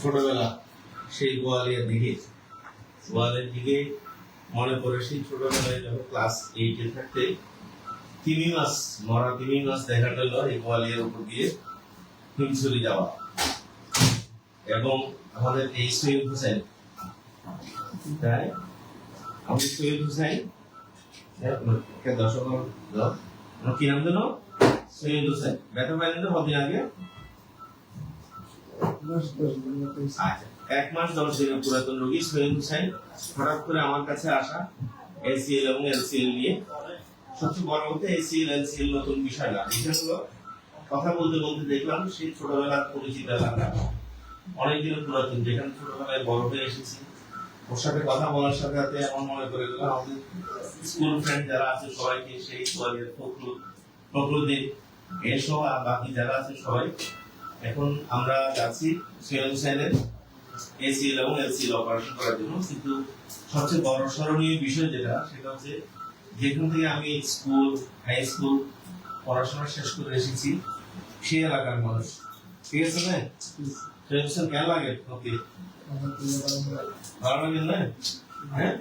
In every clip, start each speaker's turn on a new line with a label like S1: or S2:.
S1: ছোটবেলা সেই গোয়ালের দিকে মনে পড়ে। সেই ছোটবেলায় যখন ক্লাস 8-এ থাকতে মরা তিমি মাছ দেখা গেল এই গোয়ালের উপর দিয়ে হিমছড়ি যাওয়া। এবং আমাদের এই সৈয়দ হোসেন, তাই আমাদের সৈয়দ হোসেন দর্শক কি নাম দিল? সৈয়দ হোসেন। ব্যথা পাইলেন তো কদিন আগে? 1 মাস 10 দিনের পুরাতন রোগী সৈয়দ হোসেন হঠাৎ করে আমার কাছে আসা এসিএল এবং এলসিএল নিয়ে। সবচেয়ে বড় কথা এসিএল এলসিএল নতুন বিষয় না, বিষয়গুলো কথা বলতে বলতে দেখলাম সেই ছোটবেলার পরিচিত এলাকা, অনেকদিন পুরাতন, যেখানে ছোটবেলায় বড় হয়ে এসেছি। ওর সাথে কথা বলার সাথে সাথে এমন মনে করে দিলাম আমাদের স্কুল ফ্রেন্ড যারা আছে সবাইকে, সেই সোয়ালের ফখরুদ্দিন এসব আর বাকি যারা আছে সবাই। এখন আমরা যাচ্ছি সৈয়দ হোসেনের এসিএল এবং এলসিএল অপারেশন করার জন্য। কিন্তু সবচেয়ে বড় স্মরণীয় বিষয় যেটা, সেটা হচ্ছে যেখান থেকে আমি স্কুল হাই স্কুল পড়াশোনা শেষ করে এসেছি সেই এলাকার মানুষ। ঠিক আছে না? সৈয়দ হোসেন কেমন লাগে? ওকে, ভালো লাগে না? হ্যাঁ,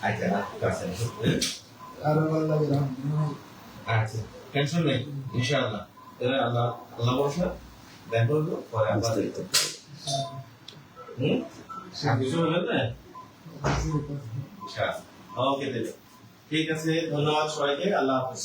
S1: আচ্ছা আচ্ছা, টেনশন নেই, ইনশাআল্লাহ। তাহলে আল্লাহ ভরসা, দেখা করবো পরে আবার। কিছু হলো না? ওকে, ঠিক আছে, ধন্যবাদ সবাইকে, আল্লাহ হাফেজ।